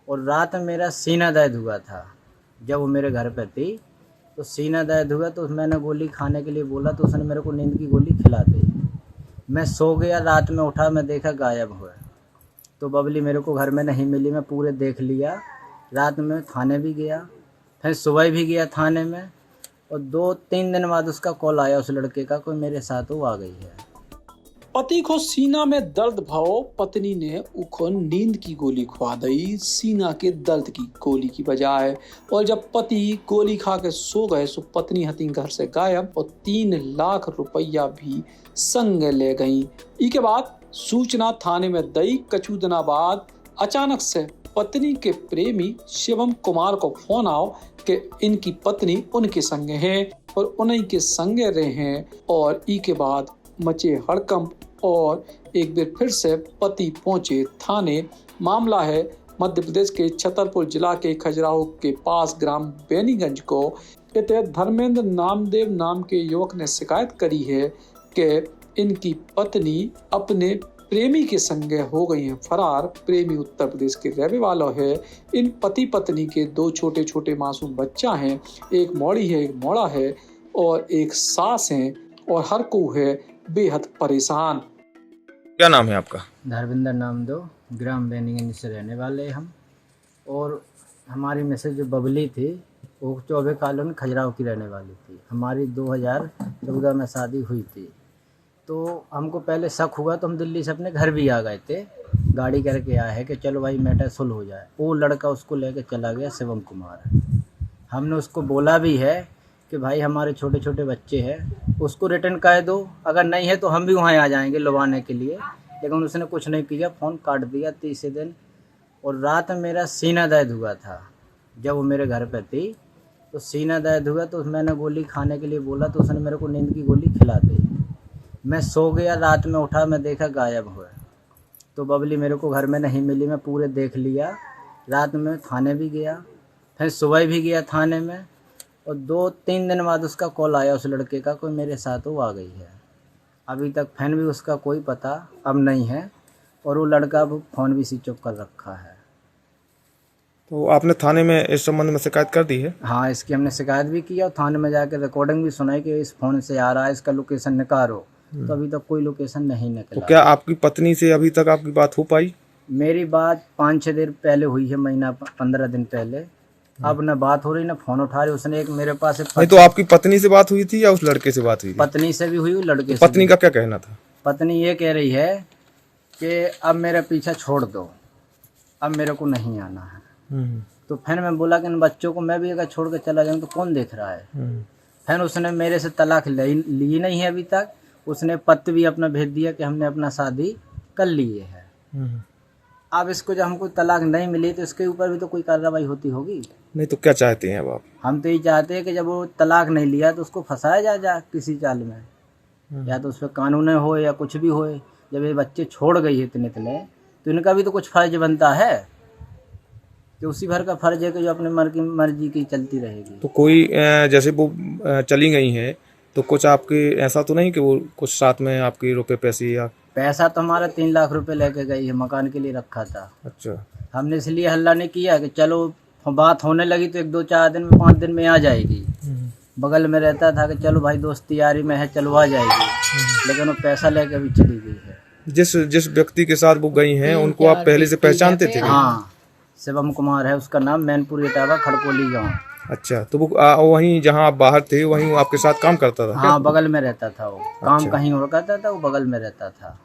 और रात में मेरा सीना दर्द हुआ था। जब वो मेरे घर पे थी तो सीना दर्द हुआ तो मैंने गोली खाने के लिए बोला तो उसने मेरे को नींद की गोली खिला दी। मैं सो गया, रात में उठा, मैं देखा गायब हुआ। तो बबली मेरे को घर में नहीं मिली। मैं पूरे देख लिया, रात में थाने भी गया, फिर सुबह भी गया थाने में, और 2-3 दिन बाद उसका कॉल आया उस लड़के का, कोई मेरे साथ वो आ गई है। पति को सीना में दर्द भाव, पत्नी ने उको नींद की गोली खुआ दी सीना के दर्द की गोली की बजाय। और जब पति गोली खा के सो गए तो पत्नी हती घर से गायब और 3 लाख रुपया भी संग ले गई। इसके बाद सूचना थाने में दई। कछु दिना बाद अचानक से पत्नी के प्रेमी शिवम कुमार को फोन आओ कि इनकी पत्नी उनके संग है और उन्हीं के संगे रहे हैं। और ई के बाद मचे हड़कंप और एक बार फिर से पति पहुंचे थाने। मामला है मध्य प्रदेश के छतरपुर जिला के खजुराहो के पास ग्राम बेनीगंज को। इते धर्मेंद्र नामदेव नाम के युवक ने शिकायत करी है कि इनकी पत्नी अपने प्रेमी के संगे हो गई है फरार। प्रेमी उत्तर प्रदेश के रहने वाला है। इन पति पत्नी के 2 छोटे छोटे मासूम बच्चा हैं, एक मौड़ी है, एक मोड़ा है और एक सास है और हर को है बेहद परेशान। क्या नाम है आपका? धर्मेंद्र नामदेव, ग्राम बेनीगंज से रहने वाले हम। और हमारी मिसेज जो बबली थी वो 24 कॉलोनी खजुराहो की रहने वाली थी। हमारी 2014 में शादी हुई थी। तो हमको पहले शक हुआ तो हम दिल्ली से अपने घर भी आ गए थे, गाड़ी करके आए हैं कि चलो भाई मैटर सुलह हो जाए। वो लड़का उसको लेके चला गया, शिवम कुमार। हमने उसको बोला भी है कि भाई हमारे छोटे छोटे बच्चे हैं, उसको रिटर्न कर दो, अगर नहीं है तो हम भी वहाँ आ जाएंगे लुभाने के लिए। लेकिन उसने कुछ नहीं किया, फ़ोन काट दिया तीसरे दिन। और रात में मेरा सीना दर्द हुआ था। जब वो मेरे घर पे थी तो सीना दर्द हुआ तो मैंने गोली खाने के लिए बोला तो उसने मेरे को नींद की गोली खिला दी। मैं सो गया, रात में उठा, मैं देखा गायब हुआ। तो बबली मेरे को घर में नहीं मिली। मैं पूरे देख लिया, रात में थाने भी गया, फिर सुबह भी गया थाने में, और 2-3 दिन बाद उसका कॉल आया उस लड़के का, कोई मेरे साथ वो आ गई है। अभी तक फिर भी उसका कोई पता अब नहीं है और वो लड़का अब फ़ोन भी स्विच ऑफ कर रखा है। तो आपने थाने में इस संबंध में शिकायत कर दी है? हाँ, इसकी हमने शिकायत भी की और थाने में जाकर रिकॉर्डिंग भी सुनाई कि इस फ़ोन से आ रहा है, इसका लोकेशन निकालो। तो अभी तक कोई लोकेशन नहीं निकला। तो क्या आपकी पत्नी से अभी तक आपकी बात हो पाई? मेरी बात 5-6 दिन पहले हुई है, महीना 15 दिन पहले। अब न बात हो रही न फ़ोन उठा रही। उसने एक मेरे पास नहीं, तो आपकी पत्नी से बात हुई थी या उस लड़के से बात हुई थी? पत्नी से भी हुई, लड़के से। पत्नी का क्या कहना था? पत्नी ये कह रही है कि अब मेरा पीछा छोड़ दो, अब मेरे को नहीं आना है। तो फिर मैं बोला कि इन बच्चों को मैं भी अगर छोड़ के चला जाऊँ तो कौन देख रहा है। फिर उसने मेरे से तलाक ली नहीं है अभी तक। उसने पत्र भी अपना भेज दिया कि हमने अपना शादी कर लिए है। अब इसको जब हमको तलाक नहीं मिली तो इसके ऊपर भी तो कोई कार्रवाई होती होगी। नहीं तो क्या चाहते हैं अब आप? हम तो ये चाहते हैं कि जब वो तलाक नहीं लिया तो उसको फंसाया जा किसी चाल में, या तो उस पर कानून हो या कुछ भी हो। जब ये बच्चे छोड़ गई है इतने तो इनका भी तो कुछ फर्ज बनता है कि उसी भर का फर्ज है कि जो अपने मर्जी की चलती रहेगी। तो कोई जैसे वो चली गई हैं तो कुछ आपके ऐसा तो नहीं कि वो कुछ साथ में आपके रुपए पैसे या? पैसा तो हमारा 3 लाख रुपए लेके गई है, मकान के लिए रखा था। अच्छा। हमने इसलिए हल्ला नहीं किया कि चलो बात होने लगी तो 1-2-4 दिन में 5 दिन में आ जाएगी। बगल में रहता था कि चलो भाई दोस्ती यारी में है, चलो आ जाएगी। लेकिन वो पैसा लेके भी चली गई है। जिस व्यक्ति के साथ वो गई हैं उनको आप पहले से पहचानते थे? हाँ, शिवम कुमार है उसका नाम, मैनपुर इटावा, खड़कोली गाँव। अच्छा, तो वो वहीं जहाँ आप बाहर थे वहीं वो आपके साथ काम करता था? हाँ, बगल में रहता था वो। काम अच्छा। कहीं और करता था, वो बगल में रहता था।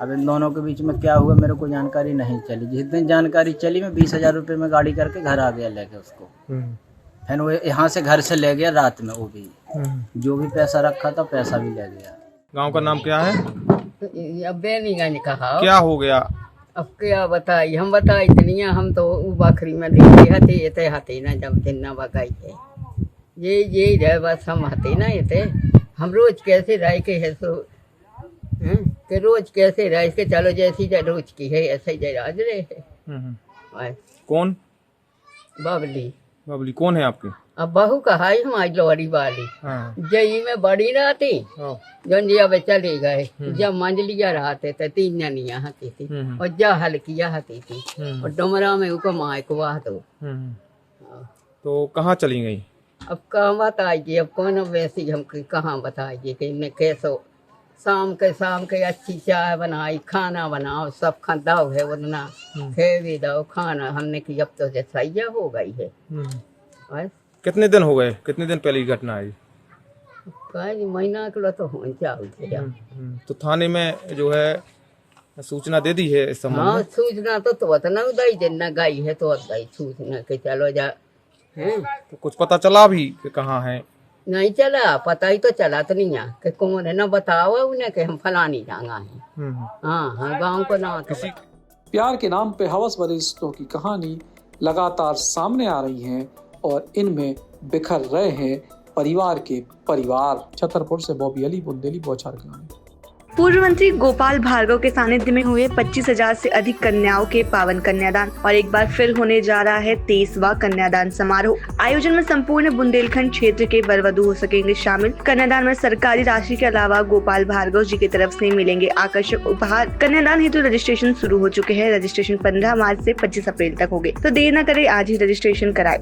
अब इन दोनों के बीच में क्या हुआ मेरे को जानकारी नहीं चली। जिस दिन जानकारी चली मैं 20,000 रुपये में गाड़ी करके घर आ गया लेके उसको। फिर वो यहाँ से घर से ले गया रात में, वो भी जो भी पैसा रखा था पैसा भी ले गया। गांव का नाम क्या है? अब बेनीगंज कहा। क्या हो गया? अब क्या बताई, हम बताई दुनिया, हम तो बकरी में देखते हते ये हते ना, जब दिन ना बगाई थे ये रहे बस हम हते ना ये। हम रोज कैसे रह के है सो कि रोज कैसे रह के चलो जैसी रोज की है ऐसे ही रहे है। कौन? बबली। बबली कौन है आपकी? अब बहू कहाई हमारी लोहरी वाली हाँ जई में बड़ी रहती हाँ जन जी अब चले गए जब मंजलिया रहते थे 3 जनिया हती थी और जा हल्किया हती थी और डुमरा में उको माए को वाह दो। तो कहाँ चली गई? अब कहाँ बताइए, अब कौन वैसी हम कहाँ बताइए कि इन्हें कैसो शाम के अच्छी चाय बनाई, खाना बनाओ, सब खाओ है वरना खे भी दो खाना। हमने कि अब तो सैया हो गई है बस। कितने दिन हो गए? कितने दिन पहले की घटना है? कहीं महीना के तो हो जाओ। तो थाने में जो है सूचना दे दी है इस संबंध हाँ में? सूचना तो न उदाई जितना गई है तो उदाई सूचना के चलो जा है। तो कुछ पता चला भी कि कहाँ है? नहीं चला, पता ही तो चला तो नहीं है कि कौन है, न बताओ उन्हें कि हम फलानी जगह है। हाँ हाँ गाँव को ना तो प्यार के नाम पे हवस भरे रिश्तों की कहानी लगातार सामने आ रही है और इनमें बिखर रहे हैं परिवार के परिवार। छतरपुर से बॉबी अली, बुंदेली, बौछार कहानी। पूर्व मंत्री गोपाल भार्गव के सानिध्य में हुए 25,000 से अधिक कन्याओं के पावन कन्यादान और एक बार फिर होने जा रहा है 23वां कन्यादान समारोह। आयोजन में संपूर्ण बुंदेलखंड क्षेत्र के वर वधू हो सकेंगे शामिल। कन्यादान में सरकारी राशि के अलावा गोपाल भार्गव जी की तरफ से मिलेंगे आकर्षक उपहार। कन्यादान हेतु रजिस्ट्रेशन शुरू हो चुके हैं। रजिस्ट्रेशन 15 मार्च से 25 अप्रैल तक होंगे, तो देर न करें, आज ही रजिस्ट्रेशन कराएं।